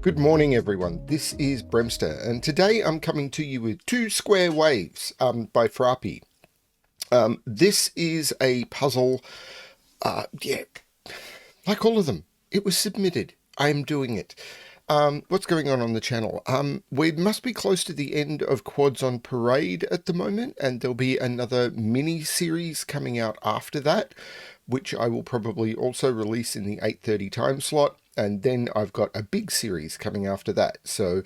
Good morning, everyone. This is BremSter, and today I'm coming to you with Two Square Waves by Frapp. This is a puzzle, yeah, like all of them. It was submitted. I'm doing it. What's going on the channel? We must be close to the end of Quads on Parade at the moment, and there'll be another mini-series coming out after that, which I will probably also release in the 8:30 time slot. And then I've got a big series coming after that. So,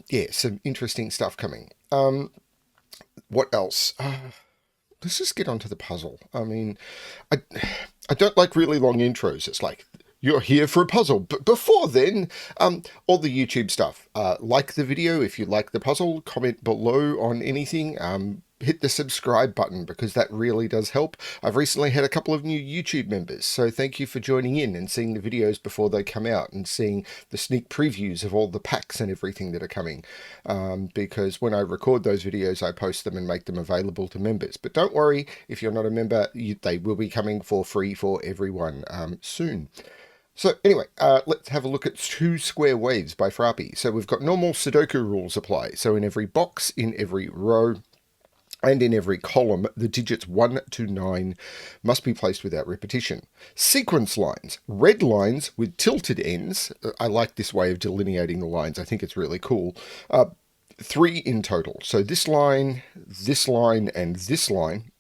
yeah, some interesting stuff coming. What else? Let's just get onto the puzzle. I mean, I don't like really long intros. It's like, you're here for a puzzle. But before then, all the YouTube stuff. Like the video if you like the puzzle. Comment below on anything. Hit the subscribe button because that really does help. I've recently had a couple of new YouTube members, so thank you for joining in and seeing the videos before they come out and seeing the sneak previews of all the packs and everything that are coming. Because when I record those videos, I post them and make them available to members. But don't worry, if you're not a member, they will be coming for free for everyone soon. So anyway, let's have a look at Two Square Waves by Frapp. So we've got normal Sudoku rules apply. So in every box, in every row, and in every column, the digits 1 to 9 must be placed without repetition. Sequence lines, red lines with tilted ends. I like this way of delineating the lines. I think it's really cool. 3 in total. So this line, and this line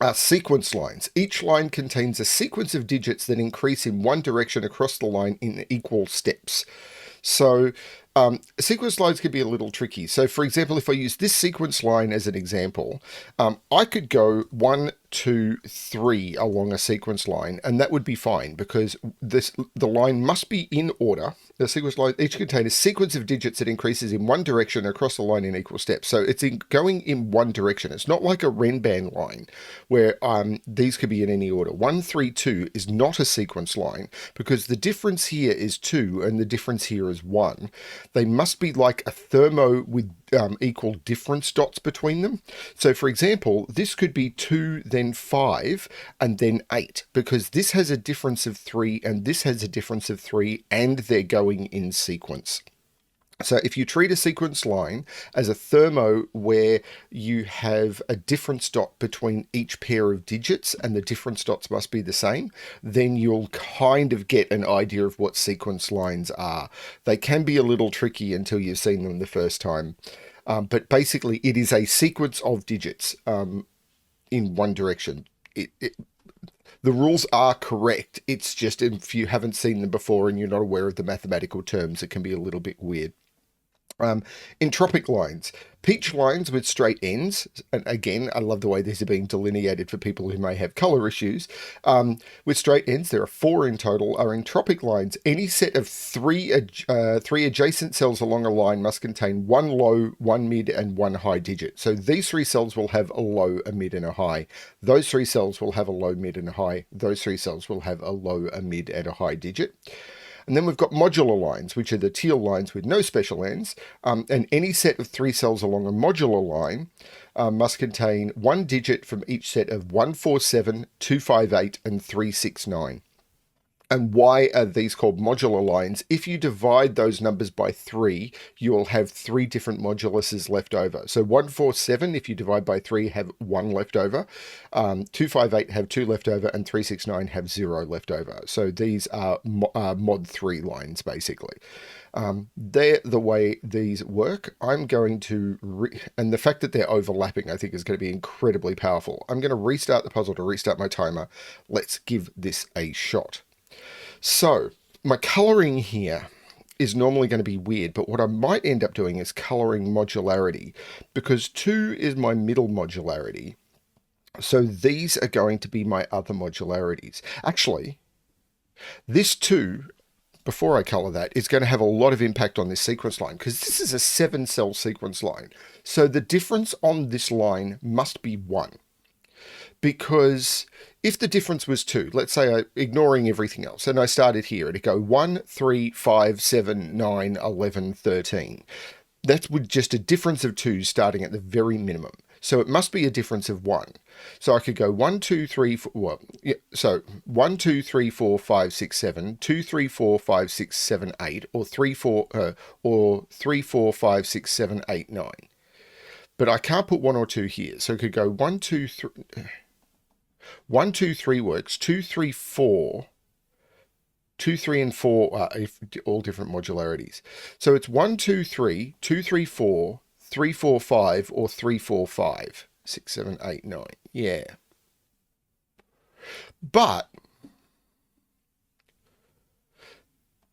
are sequence lines. Each line contains a sequence of digits that increase in one direction across the line in equal steps. So sequence lines can be a little tricky. So for example, if I use this sequence line as an example, I could go 1, 2, 3 along a sequence line, and that would be fine because the line must be in order. The sequence line each contains a sequence of digits that increases in one direction across the line in equal steps. So it's going in one direction. It's not like a Renban line where these could be in any order. 1, 3, 2 is not a sequence line because the difference here is 2 and the difference here is 1. They must be like a thermo with equal difference dots between them. So for example, this could be 2, then 5, and then 8, because this has a difference of 3 and this has a difference of 3, and they're going in sequence. So if you treat a sequence line as a thermo where you have a difference dot between each pair of digits and the difference dots must be the same, then you'll kind of get an idea of what sequence lines are. They can be a little tricky until you've seen them the first time. But basically it is a sequence of digits in one direction. The rules are correct. It's just if you haven't seen them before and you're not aware of the mathematical terms, it can be a little bit weird. Entropic lines, peach lines with straight ends, and again, I love the way these are being delineated for people who may have color issues. With straight ends, there are 4 in total, are entropic lines. Any set of three adjacent cells along a line must contain 1 low, 1 mid, and 1 high digit. So these 3 cells will have a low, a mid, and a high. Those 3 cells will have a low, mid, and a high. Those 3 cells will have a low, a mid, and a high digit. And then we've got modular lines, which are the teal lines with no special ends. And any set of 3 cells along a modular line must contain 1 digit from each set of 147, 258, and 369. And why are these called modular lines? If you divide those numbers by 3, you will have 3 different moduluses left over. So 147, if you divide by 3, have 1 left over. 258 have 2 left over, and 369 have 0 left over. So these are mod 3 lines, basically. They're the way these work. I'm going to, and the fact that they're overlapping, I think is going to be incredibly powerful. I'm going to restart the puzzle to restart my timer. Let's give this a shot. So my coloring here is normally going to be weird, but what I might end up doing is coloring modularity, because 2 is my middle modularity. So these are going to be my other modularities. Actually, this 2, before I color that, is going to have a lot of impact on this sequence line, because this is a 7-cell sequence line. So the difference on this line must be 1. Because if the difference was 2, let's say ignoring everything else, and I started here, it'd go 1, 3, 5, 7, 9, 11, 13. That's with just a difference of 2 starting at the very minimum. So it must be a difference of 1. So I could go 1, 2, 3, 4, well, yeah, so 1, 2, 3, 4, 5, 6, 7, 2, 3, 4, 5, 6, 7, 8, or 3, 4, 5, 6, 7, 8, 9. But I can't put 1 or 2 here. So I could go 1, 2, 3. 1, 2, 3 works. 2, 3, 4. 2, 3, and 4 are all different modularities. So it's 1, 2, 3, 2, 3, 4, 3, 4, 5, or 3, 4, 5, 6, 7, 8, 9. Yeah. But,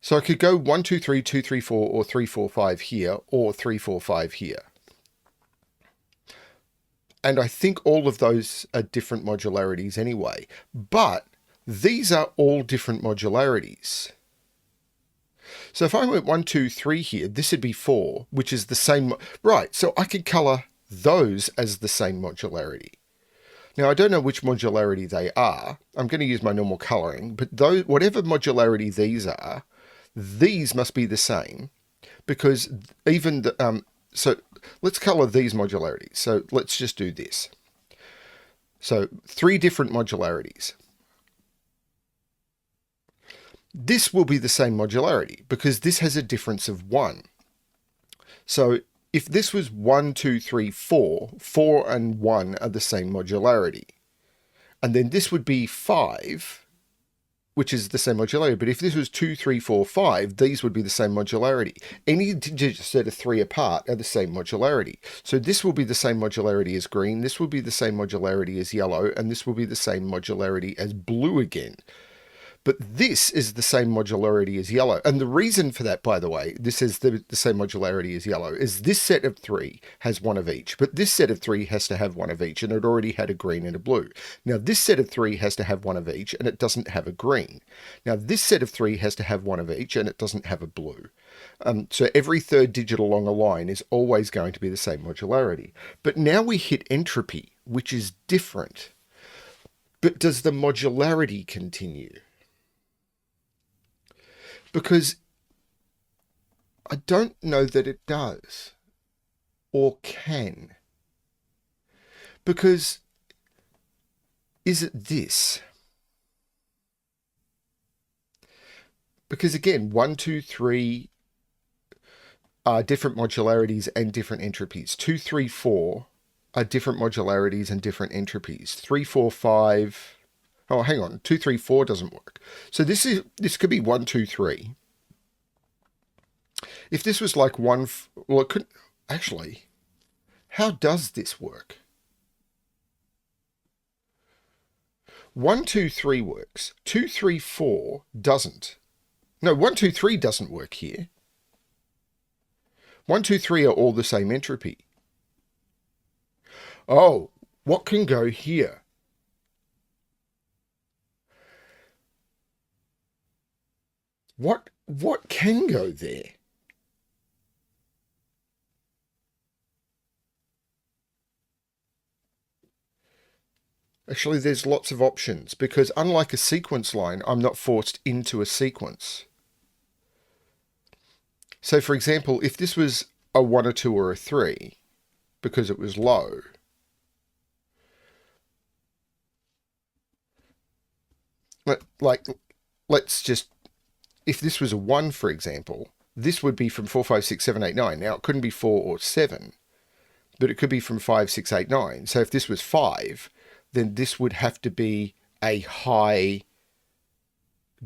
so I could go 1, 2, 3, 2, 3, 4, or 3, 4, 5 here, or 3, 4, 5 here. And I think all of those are different modularities anyway. But these are all different modularities. So if I went 1, 2, 3 here, this would be 4, which is the same. Right, so I could colour those as the same modularity. Now, I don't know which modularity they are. I'm going to use my normal colouring. But those, whatever modularity these are, these must be the same. Because even the... so let's colour these modularities. So let's just do this. So 3 different modularities. This will be the same modularity because this has a difference of 1. So if this was 1, 2, 3, 4, 4 and 1 are the same modularity. And then this would be 5, which is the same modularity. But if this was 2, 3, 4, 5, these would be the same modularity. Any digits that are 3 apart are the same modularity. So this will be the same modularity as green, this will be the same modularity as yellow, and this will be the same modularity as blue again. But this is the same modularity as yellow. And the reason for that, by the way, this is the same modularity as yellow, is this set of 3 has 1 of each. But this set of 3 has to have 1 of each, and it already had a green and a blue. Now, this set of 3 has to have 1 of each, and it doesn't have a green. Now, this set of 3 has to have 1 of each, and it doesn't have a blue. So every third digit along a line is always going to be the same modularity. But now we hit entropy, which is different. But does the modularity continue? Because I don't know that it does or can. Because is it this? Because again, 1, 2, 3 are different modularities and different entropies. 2, 3, 4 are different modularities and different entropies. 3, 4, 5... Oh, hang on. 2, 3, 4 doesn't work. So this could be 1, 2, 3. If this was like 1, well, it could actually. How does this work? 1, 2, 3 works. 2, 3, 4 doesn't. No, 1, 2, 3 doesn't work here. 1, 2, 3 are all the same entropy. Oh, what can go here? What can go there? Actually, there's lots of options because unlike a sequence line, I'm not forced into a sequence. So for example, if this was a 1, a 2, or a 3, because it was low, let's just, if this was a 1, for example, this would be from 4, 5, 6, 7, 8, 9. Now, it couldn't be 4 or 7, but it could be from 5, 6, 8, 9. So if this was 5, then this would have to be a high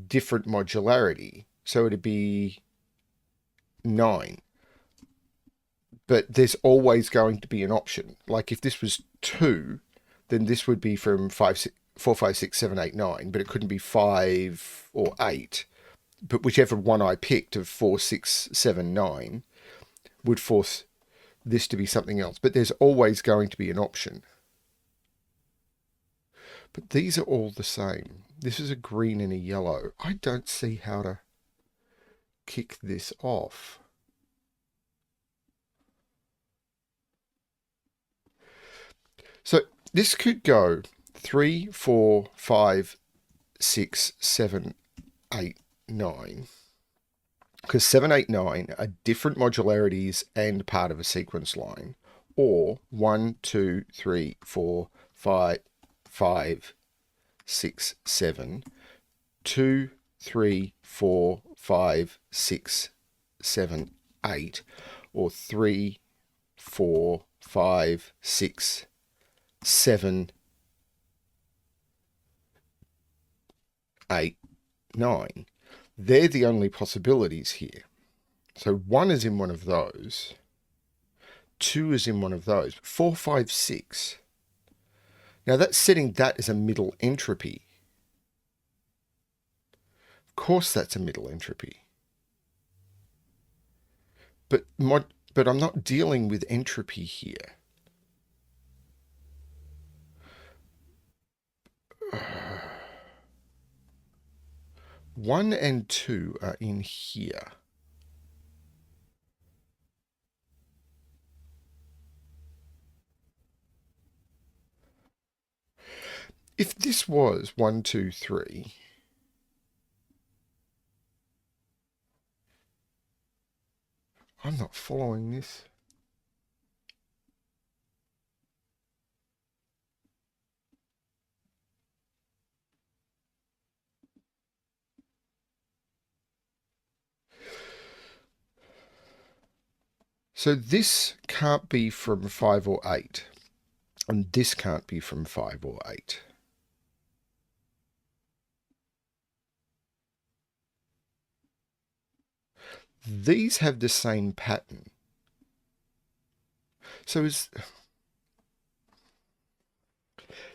different modularity. So it'd be 9. But there's always going to be an option. Like if this was 2, then this would be from 4, 5, 6, 7, 8, 9, but it couldn't be 5 or 8. But whichever one I picked of 4, 6, 7, 9 would force this to be something else. But there's always going to be an option. But these are all the same. This is a green and a yellow. I don't see how to kick this off. So this could go 3, 4, 5, 6, 7, 8, 9. Because 7, 8, 9 are different modularities and part of a sequence line. or 1, 2, 3, 4, 5, 5, 6, 7, 2, 3, 4, 5, 6, 7, 8, or 3, 4, 5, 6, 7, 8, 9. They're the only possibilities here. So 1 is in one of those. 2 is in one of those. 4, 5, 6. Now that's setting that as a middle entropy. Of course that's a middle entropy. But I'm not dealing with entropy here. One and 2 are in here. If this was 1, 2, 3, I'm not following this. So this can't be from 5 or 8. And this can't be from 5 or 8. These have the same pattern. So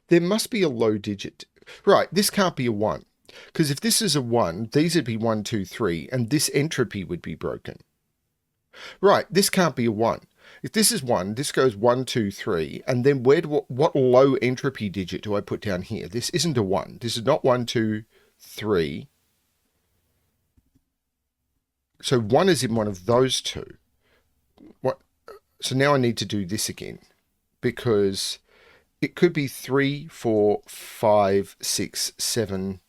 there must be a low digit. Right, this can't be a 1. Because if this is a 1, these would be 1, 2, 3, and this entropy would be broken. Right, this can't be a 1. If this is 1, this goes 1, 2, 3, and then what low entropy digit do I put down here? This isn't a 1. This is not 1, 2, 3. So 1 is in one of those two. So now I need to do this again, because it could be 3, 4, 5, 6, 7,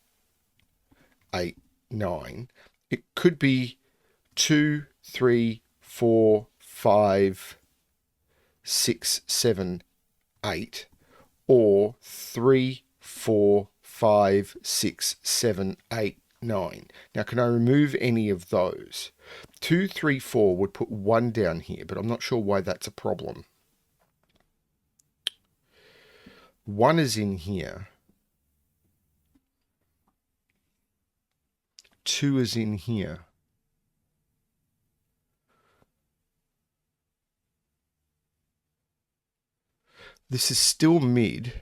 8, 9. It could be 2, 3, 4, 5, 6, 7, 8, or 3, 4, 5, 6, 7, 8, 9. Now, can I remove any of those? 2, 3, 4 would put 1 down here, but I'm not sure why that's a problem. 1 is in here. 2 is in here. This is still mid.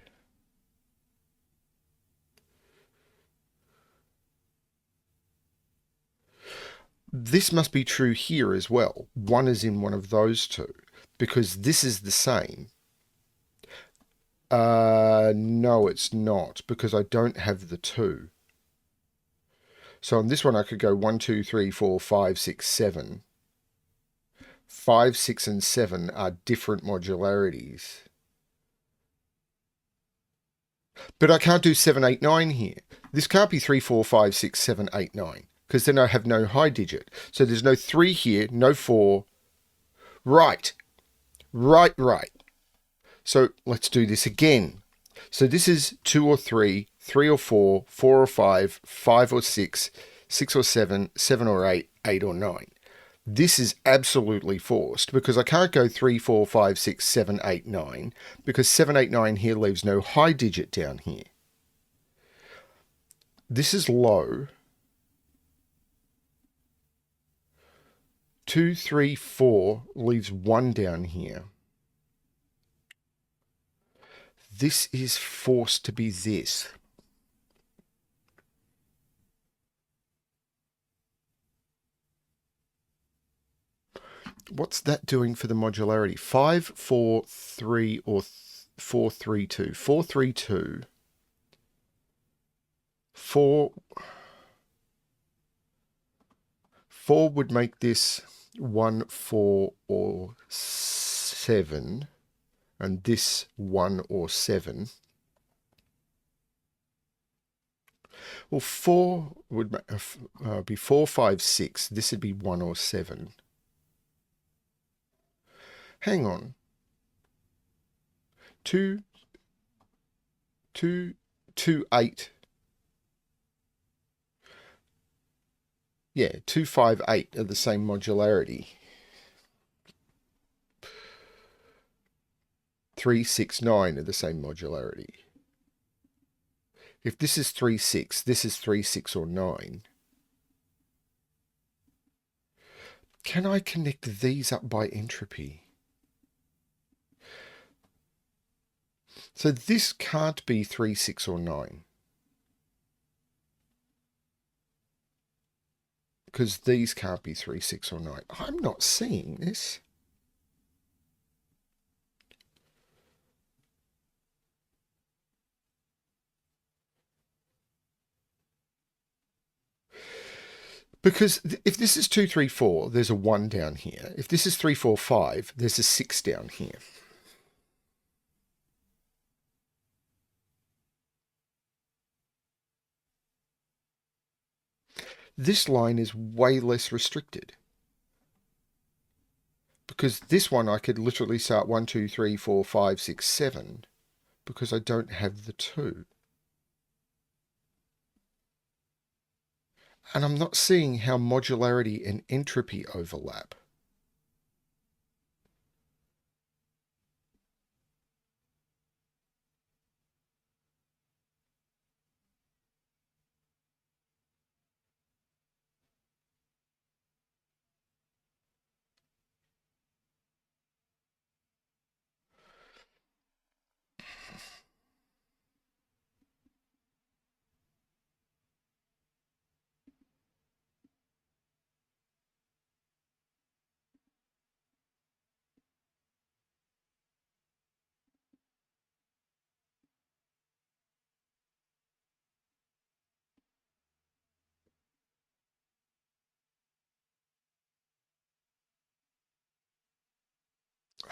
This must be true here as well. 1 is in one of those two, because this is the same. No, it's not, because I don't have the 2. So on this one, I could go 1, 2, 3, 4, 5, 6, 7. 5, 6, and 7 are different modularities. But I can't do 7, 8, 9 here. This can't be 3, 4, 5, 6, 7, 8, 9, because then I have no high digit. So there's no 3 here, no 4. Right. So let's do this again. So this is 2 or 3, 3 or 4, 4 or 5, 5 or 6, 6 or 7, 7 or 8, 8 or 9. This is absolutely forced, because I can't go 3, 4, 5, 6, 7, 8, 9, because 7, 8, 9 here leaves no high digit down here. This is low. 2, 3, 4 leaves 1 down here. This is forced to be this. What's that doing for the modularity? 5, 4, 3, or 4, 3, 2. 4, 3, 2. 4 would make this 1, 4, or 7, and this 1 or 7. Well, 4 would be 4, 5, 6. This would be 1 or 7. Hang on. 2, 2, 2, 8. Yeah, 2, 5, 8 are the same modularity. 3, 6, 9 are the same modularity. If this is 3, 6, this is 3, 6, or 9. Can I connect these up by entropy? So this can't be 3, 6, or 9. Because these can't be 3, 6, or 9. I'm not seeing this. Because if this is 2, 3, 4, there's a 1 down here. If this is 3, 4, 5, there's a 6 down here. This line is way less restricted. Because this one I could literally start 1, 2, 3, 4, 5, 6, 7, because I don't have the 2. And I'm not seeing how modularity and entropy overlap.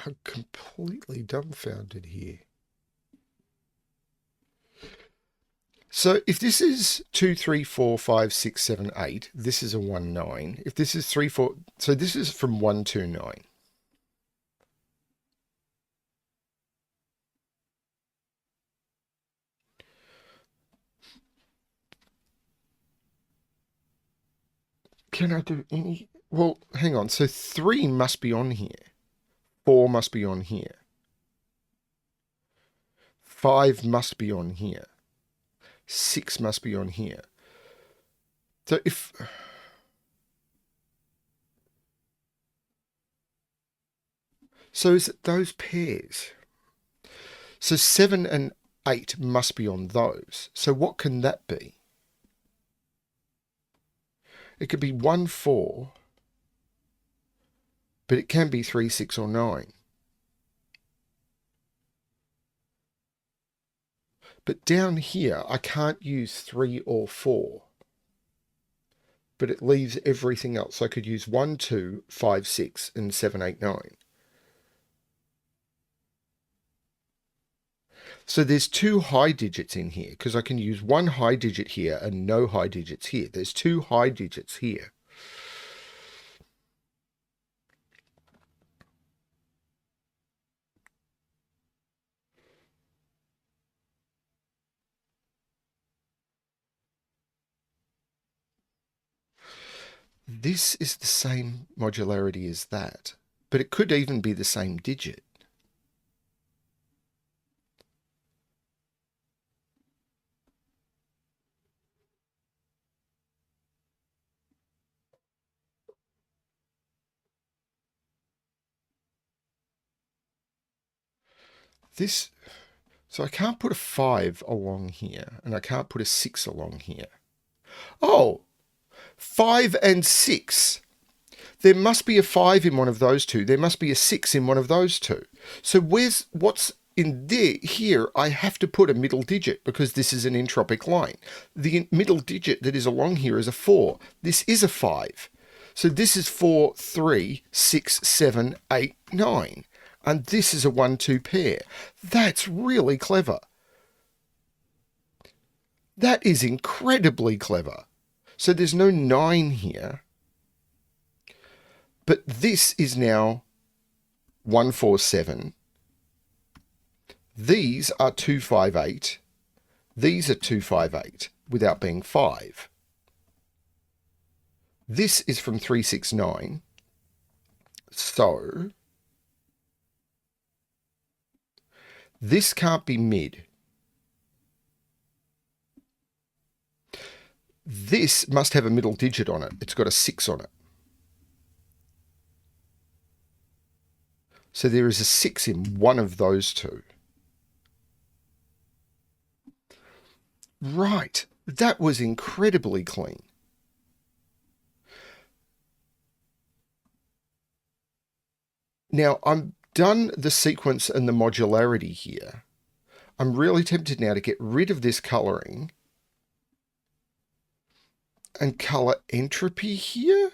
I'm completely dumbfounded here. So if this is 2, 3, 4, 5, 6, 7, 8, this is a 1, 9. If this is 3, 4, so this is from 1, 2, 9. Can I do any? Well, hang on. So 3 must be on here. 4 must be on here. 5 must be on here. 6 must be on here. So if... So is it those pairs? So 7 and 8 must be on those. So what can that be? It could be 1, 4, but it can be 3, 6, or 9. But down here, I can't use 3 or 4. But it leaves everything else. I could use 1, 2, 5, 6, and 7, 8, 9. So there's 2 high digits in here, because I can use 1 high digit here and no high digits here. There's 2 high digits here. This is the same modularity as that, but it could even be the same digit. This, so I can't put a 5 along here, and I can't put a 6 along here. Oh, 5 and 6. There must be a 5 in one of those two. There must be a 6 in one of those two. So what's in there? Here, I have to put a middle digit because this is an entropic line. The middle digit that is along here is a 4. This is a 5. So this is 4, 3, 6, 7, 8, 9. And this is a 1, 2 pair. That's really clever. That is incredibly clever. So there's no 9 here. But this is now 1, 4, 7. These are 258. These are 258 without being 5. This is from 369. So this can't be mid. This must have a middle digit on it. It's got a 6 on it. So there is a 6 in one of those two. Right. That was incredibly clean. Now, I'm done the sequence and the modularity here. I'm really tempted now to get rid of this colouring and colour entropy here.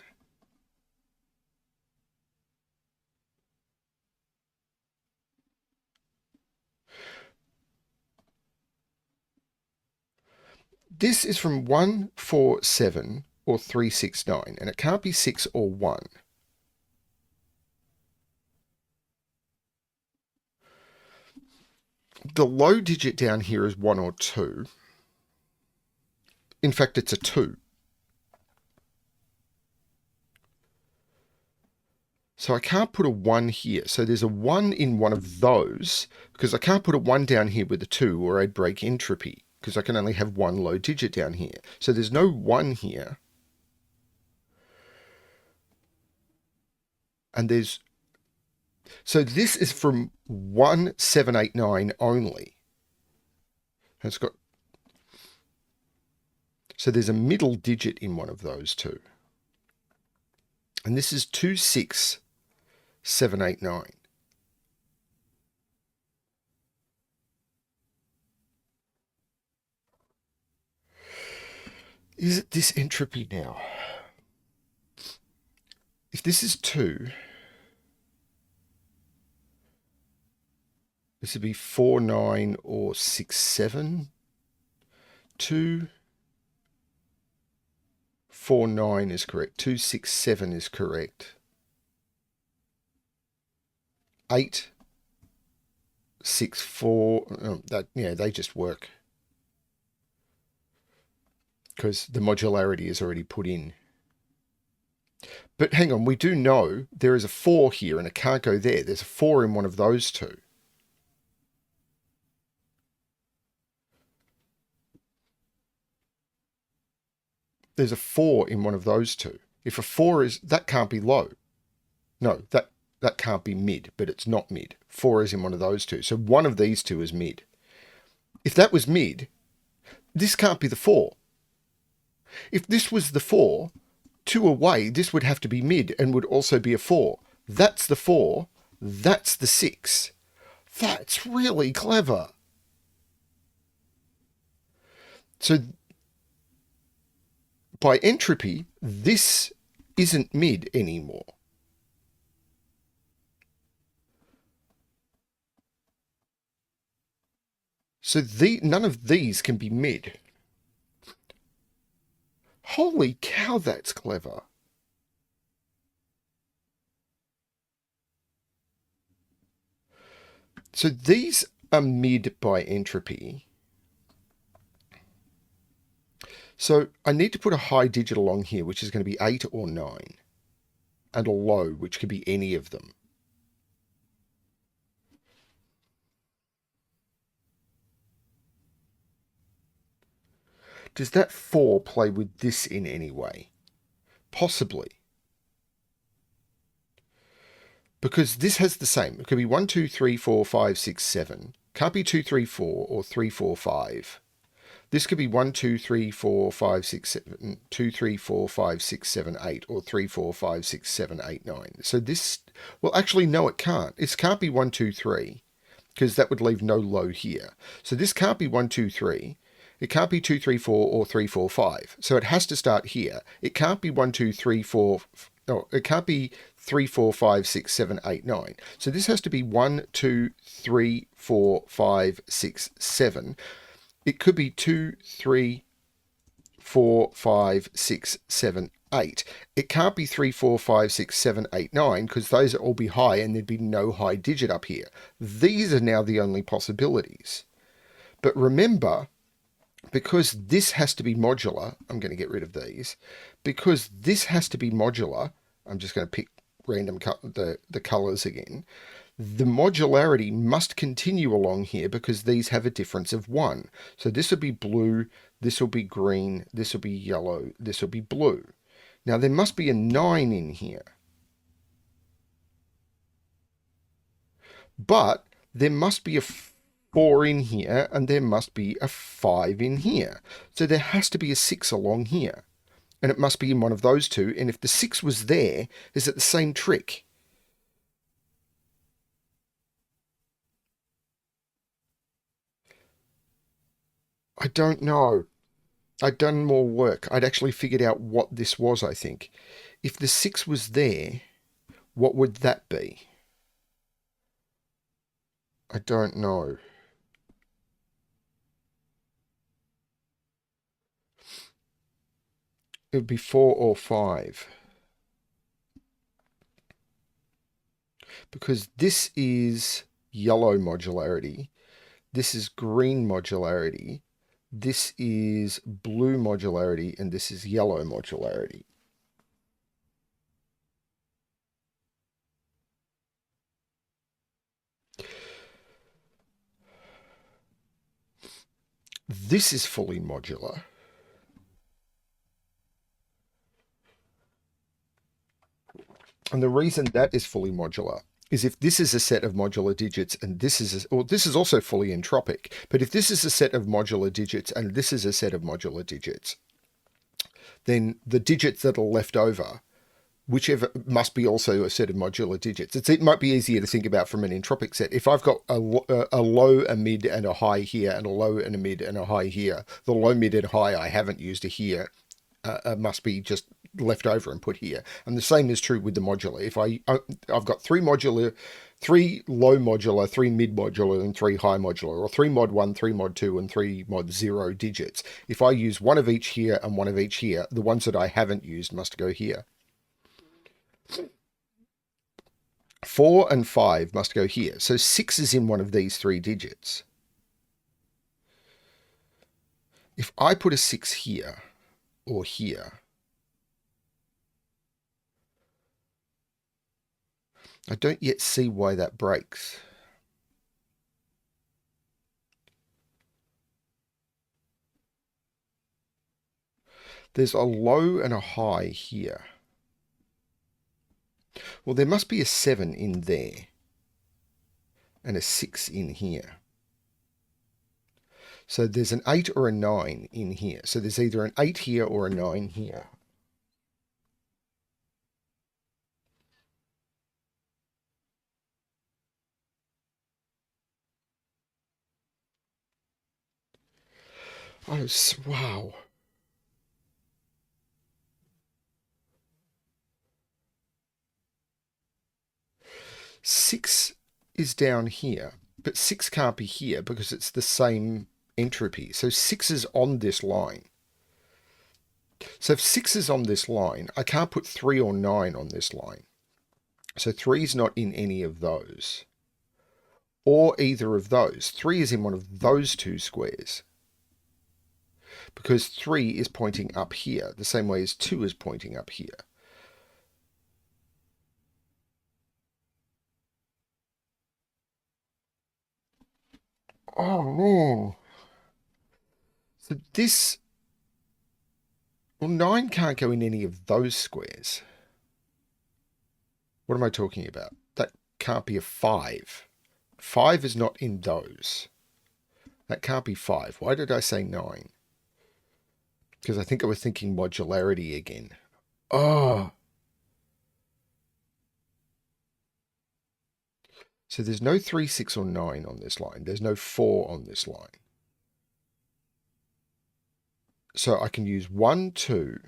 This is from 147 or 369, and it can't be 6 or 1. The low digit down here is 1 or 2. In fact, it's a 2. So I can't put a 1 here. So there's a 1 in one of those, because I can't put a 1 down here with a 2, or I'd break entropy, because I can only have one low digit down here. So there's no 1 here. And there's... So this is from 1789 only. And it's got... So there's a middle digit in one of those two. And this is 26789. Is it this entropy now? If this is 2, this would be 49 or 67. 2, 49 is correct. 267 is correct. 8, 6, 4. Oh, that, yeah, they just work, because the modularity is already put in. But hang on, we do know there is a 4 here and it can't go there. There's a 4 in one of those two. There's a 4 in one of those two. If a 4 is... that can't be low. No, that can't be mid, but it's not mid. 4 is in one of those two. So one of these two is mid. If that was mid, this can't be the 4. If this was the 4, 2 away, this would have to be mid and would also be a 4. That's the 4. That's the 6. That's really clever. So by entropy, this isn't mid anymore. So none of these can be mid. Holy cow, that's clever. So these are mid by entropy. So I need to put a high digit along here, which is going to be 8 or 9. And a low, which could be any of them. Does that 4 play with this in any way? Possibly. Because this has the same. It could be 1, 2, 3, 4, 5, 6, 7. Can't be 2, 3, 4 or 3, 4, 5. This could be 1, 2, 3, 4, 5, 6, 7, 2, 3, 4, 5, 6, 7, 8, or 3, 4, 5, 6, 7, 8, 9. So this, well, actually, no, it can't. It can't be 1, 2, 3, because that would leave no low here. So this can't be 1, 2, 3. It can't be 2, 3, 4, or 3, 4, 5. So it has to start here. It can't be 1, 2, 3, 4. No, it can't be 3, 4, 5, 6, 7, 8, 9. So this has to be 1, 2, 3, 4, 5, 6, 7. It could be 2, 3, 4, 5, 6, 7, 8. It can't be 3, 4, 5, 6, 7, 8, 9 because those will all be high and there'd be no high digit up here. These are now the only possibilities. But remember, because this has to be modular, I'm going to get rid of these. Because this has to be modular, I'm just going to pick random the colors again. The modularity must continue along here because these have a difference of 1. So this will be blue, this will be green, this will be yellow, this will be blue. Now there must be a 9 in here. But there must be a 4 in here and there must be a 5 in here. So there has to be a 6 along here. And it must be in one of those two. And if the 6 was there, is it the same trick? I don't know. I'd done more work. I'd actually figured out what this was, I think. If the 6 was there, what would that be? I don't know. It would be 4 or 5. Because this is yellow modularity. This is green modularity. This is blue modularity. And this is yellow modularity. This is fully modular. And the reason that is fully modular is if this is a set of modular digits and this is, this is also fully entropic, but if this is a set of modular digits and this is a set of modular digits, then the digits that are left over, whichever must be also a set of modular digits. It might be easier to think about from an entropic set. If I've got a low, a mid, and a high here, and a low, and a mid, and a high here, the low, mid, and high I haven't used here must be just left over and put here. And the same is true with the modular. If I've got three low modular, 3 mid modular, and 3 high modular, or 3 mod 1, 3 mod 2, and 3 mod 0 digits. If I use one of each here and one of each here, the ones that I haven't used must go here. 4 and 5 must go here. So 6 is in one of these 3 digits. If I put a 6 here or here, I don't yet see why that breaks. There's a low and a high here. Well, there must be a 7 in there and a 6 in here. So there's an 8 or a 9 in here. So there's either an 8 here or a 9 here. Oh, wow. Six is down here, but 6 can't be here because it's the same entropy. So 6 is on this line. So if 6 is on this line, I can't put 3 or 9 on this line. So 3 is not in any of those. Or either of those. 3 is in one of those two squares. Because 3 is pointing up here, the same way as 2 is pointing up here. Oh, man. So this... Well, 9 can't go in any of those squares. What am I talking about? That can't be a 5. 5 is not in those. That can't be 5. Why did I say 9? Because I think I was thinking modularity again. Oh. So there's no 3, 6, or 9 on this line. There's no 4 on this line. So I can use 1, 2.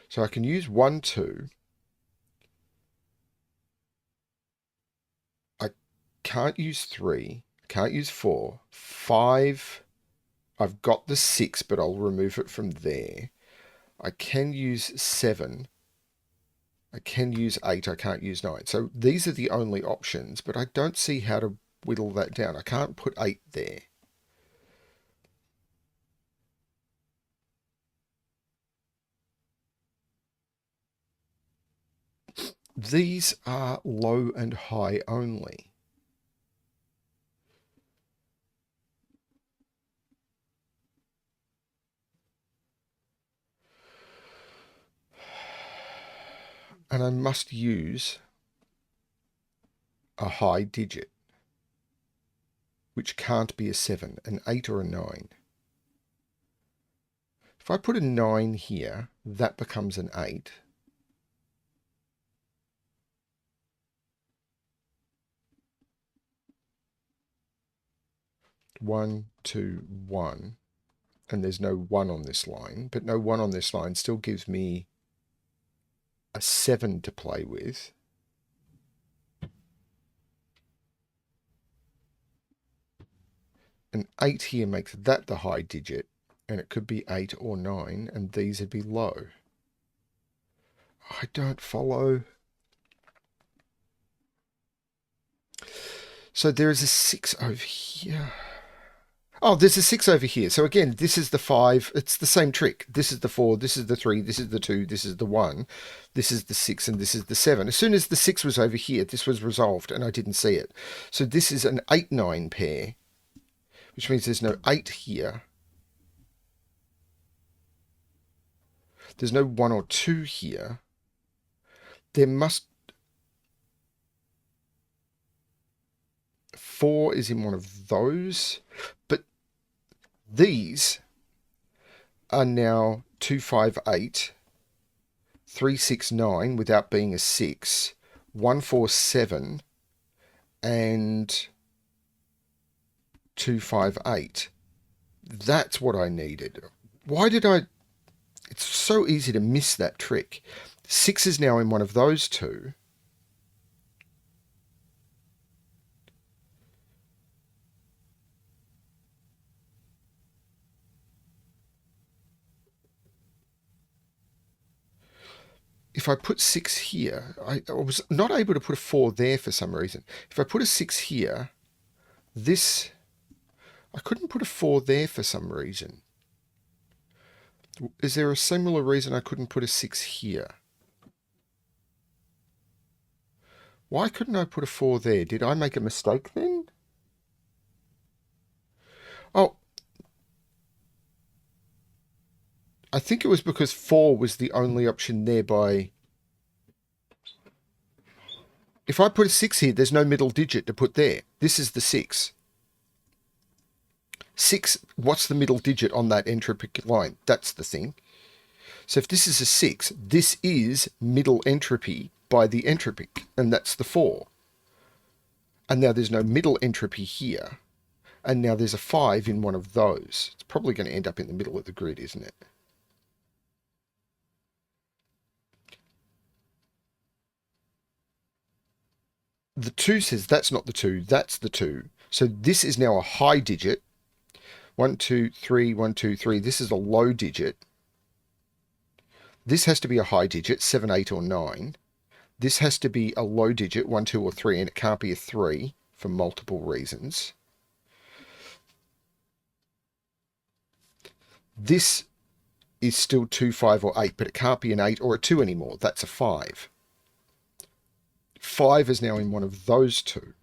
So I can use 1, 2. I can't use 3. Can't use 4. 5. I've got the 6, but I'll remove it from there. I can use 7. I can use 8. I can't use 9. So these are the only options, but I don't see how to whittle that down. I can't put 8 there. These are low and high only. And I must use a high digit, which can't be a 7, an 8 or a 9. If I put a 9 here, that becomes an 8. One, two, one. And there's no 1 on this line, but no 1 on this line still gives me a 7 to play with. An 8 here makes that the high digit, and it could be 8 or 9, and these would be low. I don't follow. So there is a 6 over here. Oh, there's a 6 over here. So again, this is the 5. It's the same trick. This is the 4, this is the 3, this is the 2, this is the 1, this is the 6, and this is the 7. As soon as the 6 was over here, this was resolved, and I didn't see it. So this is an 8-9 pair, which means there's no 8 here. There's no 1 or 2 here. There must... 4 is in one of those, but these are now 2, 5, 8, 3, 6, 9 without being a 6, 1, 4, 7, and 2, 5, 8. That's what I needed. Why did I... It's so easy to miss that trick. 6 is now in one of those two. If I put 6 here, I was not able to put a 4 there for some reason. If I put a 6 here, this... I couldn't put a 4 there for some reason. Is there a similar reason I couldn't put a 6 here? Why couldn't I put a 4 there? Did I make a mistake then? Oh, I think it was because 4 was the only option there by... If I put a 6 here, there's no middle digit to put there. This is the 6. 6, what's the middle digit on that entropic line? That's the thing. So if this is a 6, this is middle entropy by the entropic, and that's the 4. And now there's no middle entropy here. And now there's a 5 in one of those. It's probably going to end up in the middle of the grid, isn't it? The 2 says that's not the 2, that's the 2. So this is now a high digit. 1, 2, 3, 1, 2, 3. This is a low digit. This has to be a high digit, 7, 8, or 9. This has to be a low digit, 1, 2, or 3, and it can't be a 3 for multiple reasons. This is still 2, 5, or 8, but it can't be an 8 or a 2 anymore. That's a 5. 5 is now in one of those two.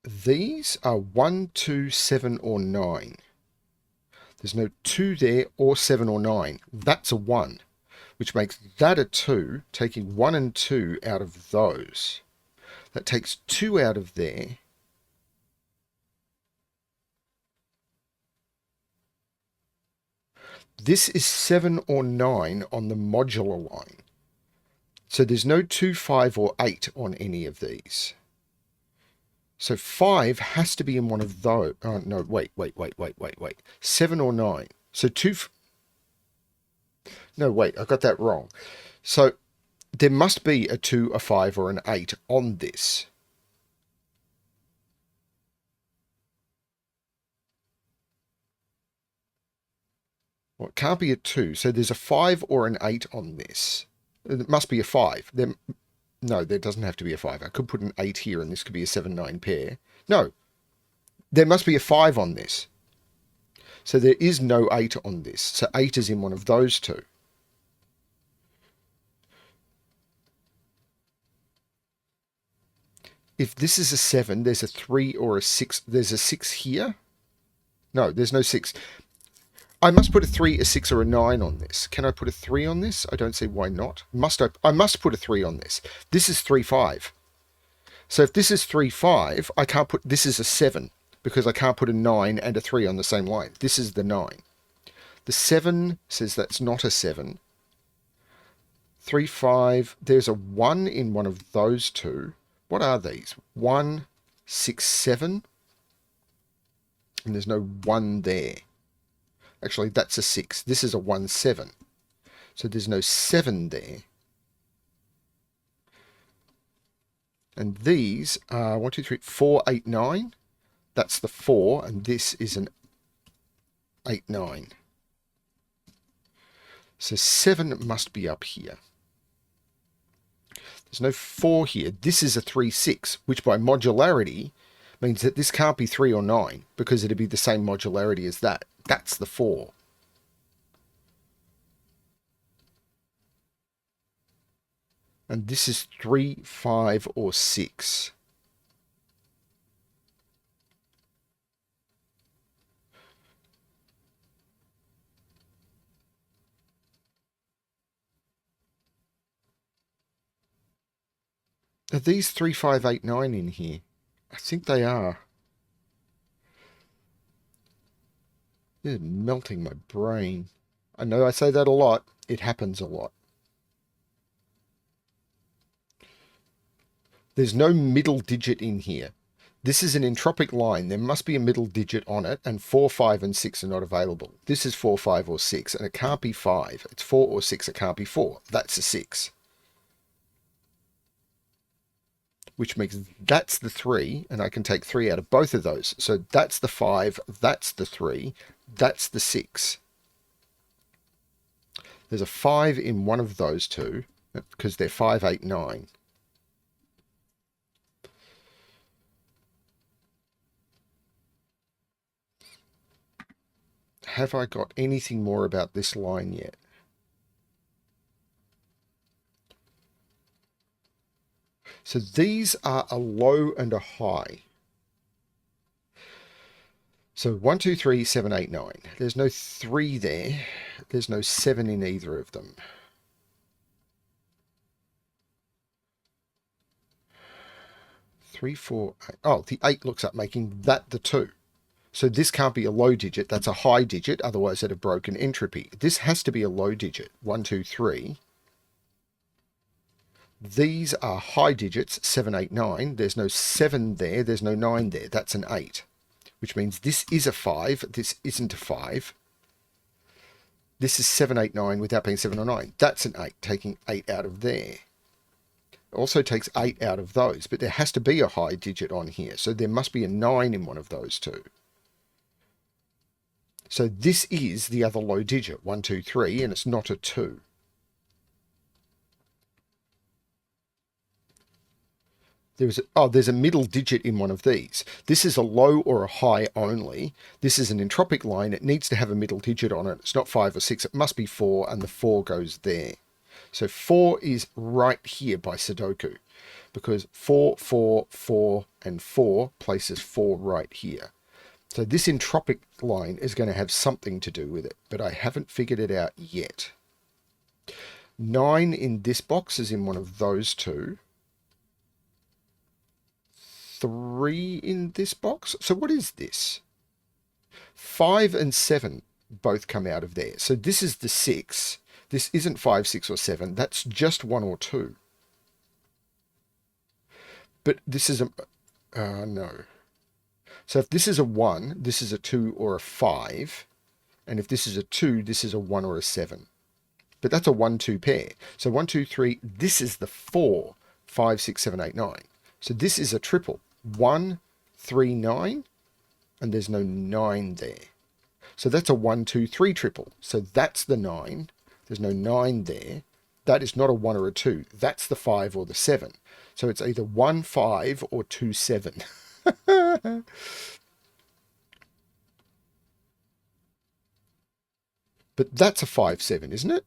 These are 1, 2, 7, or 9. There's no 2 there or 7 or 9. That's a 1, which makes that a 2, taking 1 and 2 out of those. That takes 2 out of there. This is 7 or 9 on the modular line. So there's no 2, 5, or 8 on any of these. So 5 has to be in one of those. Oh, no, wait. 7 or 9. So 2... No, wait, I got that wrong. So there must be a 2, a 5, or an 8 on this. Well, it can't be a 2, so there's a 5 or an 8 on this. It must be a 5. No, there doesn't have to be a 5. I could put an 8 here, and this could be a 7-9 pair. No, there must be a 5 on this. So there is no 8 on this. So 8 is in one of those two. If this is a 7, there's a 3 or a 6. There's a 6 here. No, there's no 6. I must put a 3, a 6, or a 9 on this. Can I put a 3 on this? I don't see why not. I must put a 3 on this. This is 3, 5. So if this is 3, 5, I can't put... This is a 7, because I can't put a 9 and a 3 on the same line. This is the 9. The 7 says that's not a 7. 3, 5. There's a 1 in one of those two. What are these? 1, 6, 7. And there's no 1 there. Actually, that's a 6. This is a 1, 7. So there's no 7 there. And these are 1, 2, 3, 4, 8, 9. That's the 4, and this is an 8, 9. So 7 must be up here. There's no 4 here. This is a 3, 6, which by modularity means that this can't be 3 or 9, because it'd be the same modularity as that. That's the 4. And this is 3, 5, or 6. Are these 3, 5, 8, 9 in here? I think they are. This is melting my brain. I know I say that a lot. It happens a lot. There's no middle digit in here. This is an entropic line. There must be a middle digit on it, and 4, 5, and 6 are not available. This is 4, 5, or 6, and it can't be 5. It's 4 or 6. It can't be 4. That's a 6. Which makes that's the 3, and I can take 3 out of both of those. So that's the 5, that's the 3, that's the 6. There's a 5 in one of those two, because they're 5, 8, 9. Have I got anything more about this line yet? So these are a low and a high. So 1, 2, 3, 7, 8, 9. There's no 3 there. There's no 7 in either of them. Three, 4, 8. Oh, the 8 looks up, making that the 2. So this can't be a low digit. That's a high digit. Otherwise, it'd have broken entropy. This has to be a low digit. 1, 2, 3. These are high digits, 7, 8, 9. There's no 7 there. There's no 9 there. That's an 8, which means this is a 5. This isn't a 5. This is 7, 8, 9 without being 7 or 9. That's an 8, taking 8 out of there. It also takes 8 out of those, but there has to be a high digit on here. So there must be a 9 in one of those two. So this is the other low digit, 1, 2, 3, and it's not a 2. There's a middle digit in one of these. This is a low or a high only. This is an entropic line. It needs to have a middle digit on it. It's not 5 or 6. It must be 4, and the 4 goes there. So 4 is right here by Sudoku, because 4, 4, 4, and 4 places 4 right here. So this entropic line is going to have something to do with it, but I haven't figured it out yet. 9 in this box is in one of those two. 3 in this box. So what is this? 5 and 7 both come out of there. So this is the 6. This isn't 5, 6, or 7. That's just 1 or 2. But this is a... no. So if this is a 1, this is a 2 or a 5. And if this is a 2, this is a 1 or a 7. but that's a 1-2 pair. So 1, 2, 3, this is the 4, 5, 6, 7, 8, 9. So this is a triple. 1, 3, 9, and there's no 9 there. So that's a 1, 2, 3 triple. So that's the 9. There's no 9 there. That is not a 1 or a 2. That's the 5 or the 7. So it's either 1, 5 or 2, 7. But that's a 5, 7, isn't it?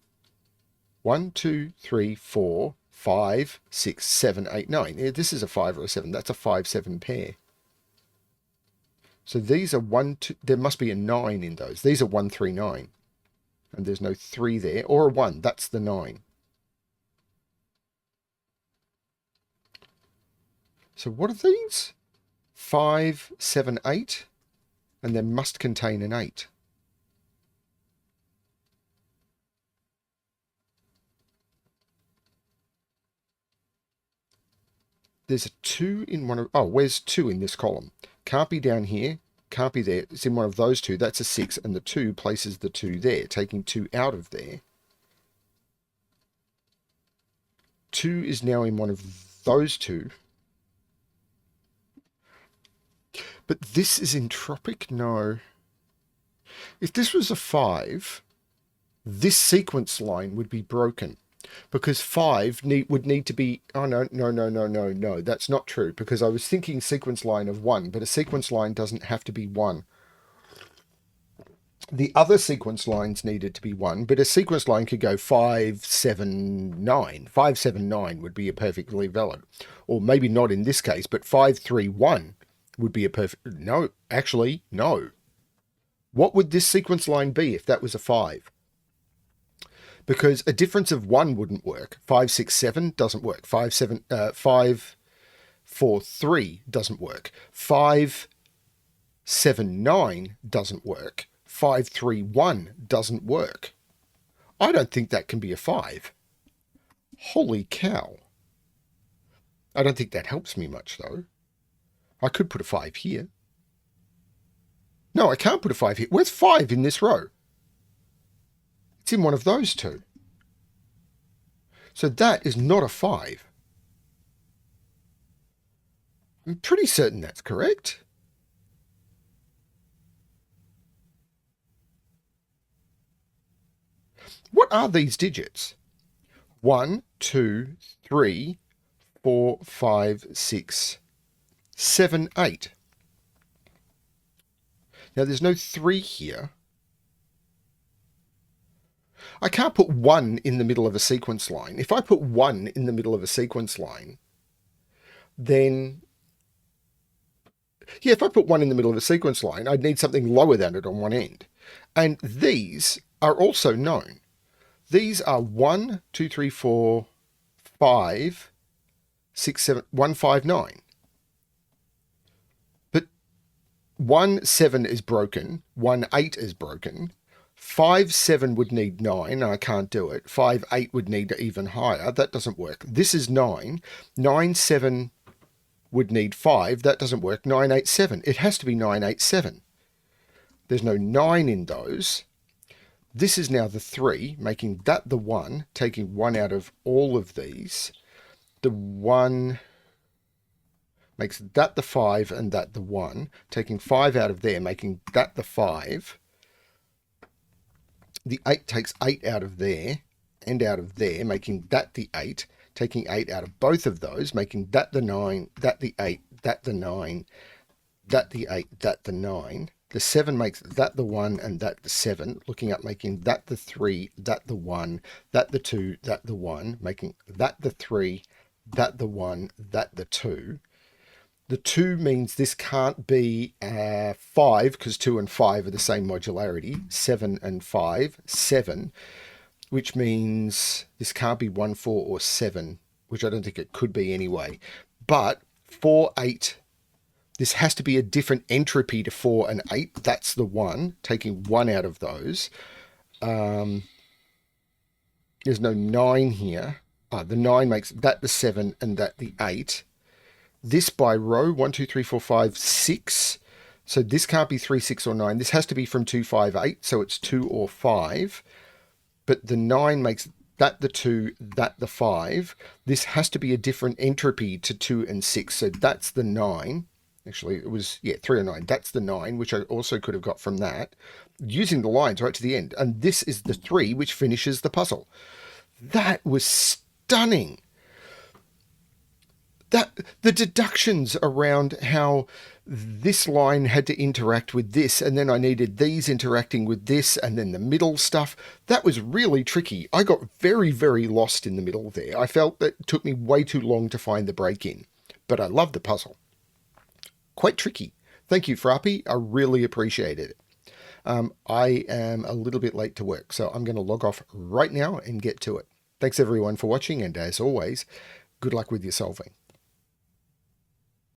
1, 2, 3, 4, 5, 6, 7, 8, 9. Yeah, this is a 5 or a 7. That's a 5, 7 pair. So these are 1, 2. There must be a 9 in those. These are 1, 3, 9. And there's no 3 there. Or a 1. That's the 9. So what are these? 5, 7, 8. And they must contain an 8. There's a 2 in one of... Oh, where's 2 in this column? Can't be down here. Can't be there. It's in one of those two. That's a 6. And the 2 places the 2 there, taking 2 out of there. 2 is now in one of those two. But this is entropic? No. If this was a 5, this sequence line would be broken. Because 5 would need to be... Oh, no. That's not true. Because I was thinking sequence line of 1. But a sequence line doesn't have to be 1. The other sequence lines needed to be 1. But a sequence line could go 5, 7, 9. 5, 7, 9 would be a perfectly valid. Or maybe not in this case. But 5, 3, 1 would be a perfect... No, actually, no. What would this sequence line be if that was a 5? Because a difference of 1 wouldn't work. 5, 6, 7 doesn't work. 5, 4, 3 doesn't work. 5, 7, 9 doesn't work. 5, 3, 1 doesn't work. I don't think that can be a 5. Holy cow. I don't think that helps me much, though. I could put a 5 here. No, I can't put a 5 here. Where's 5 in this row? It's in one of those two. So that is not a 5. I'm pretty certain that's correct. What are these digits? 1, 2, 3, 4, 5, 6, 7, 8. Now there's no 3 here. I can't put 1 in the middle of a sequence line. If I put 1 in the middle of a sequence line, then... Yeah, if I put 1 in the middle of a sequence line, I'd need something lower than it on one end. And these are also known. These are 1, 2, 3, 4, 5, 6, 7, 1, 5, 9. But 1, 7 is broken. 1, 8 is broken. 5, 7 would need 9, and I can't do it. 5, 8 would need even higher. That doesn't work. This is 9. 9, 7 would need 5. That doesn't work. 9, 8, 7. It has to be 9, 8, 7. There's no 9 in those. This is now the 3, making that the 1, taking 1 out of all of these. The 1 makes that the 5 and that the 1, taking 5 out of there, making that the 5. The 8 takes 8 out of there and out of there, making that the 8, taking 8 out of both of those, making that the 9, that the 8, that the 9, that the 8, that the 9. The 7 makes that the 1 and that the 7, looking up, making that the 3, that the 1, that the 2, that the 1, making that the 3, that the 1, that the 2. The 2 means this can't be 5 because 2 and 5 are the same modularity. 7 and 5, 7, which means this can't be 1, 4 or 7, which I don't think it could be anyway. But 4, 8, this has to be a different entropy to 4 and 8. That's the 1, taking 1 out of those. There's no 9 here. The 9 makes that the 7 and that the 8. This by row, 1, 2, 3, 4, 5, 6. So this can't be 3, 6, or 9. This has to be from 2, 5, 8. So it's 2 or 5. but the 9 makes that the 2, that the 5. This has to be a different entropy to 2 and 6. So that's the 9. Actually, it was, yeah, 3 or 9. That's the 9, which I also could have got from that, using the lines right to the end. And this is the 3, which finishes the puzzle. That was stunning. The deductions around how this line had to interact with this, and then I needed these interacting with this, and then the middle stuff, that was really tricky. I got very, very lost in the middle there. I felt that it took me way too long to find the break in, but I loved the puzzle. Quite tricky. Thank you, Frapp. I really appreciated it. I am a little bit late to work, so I'm going to log off right now and get to it. Thanks everyone for watching, and as always, good luck with your solving.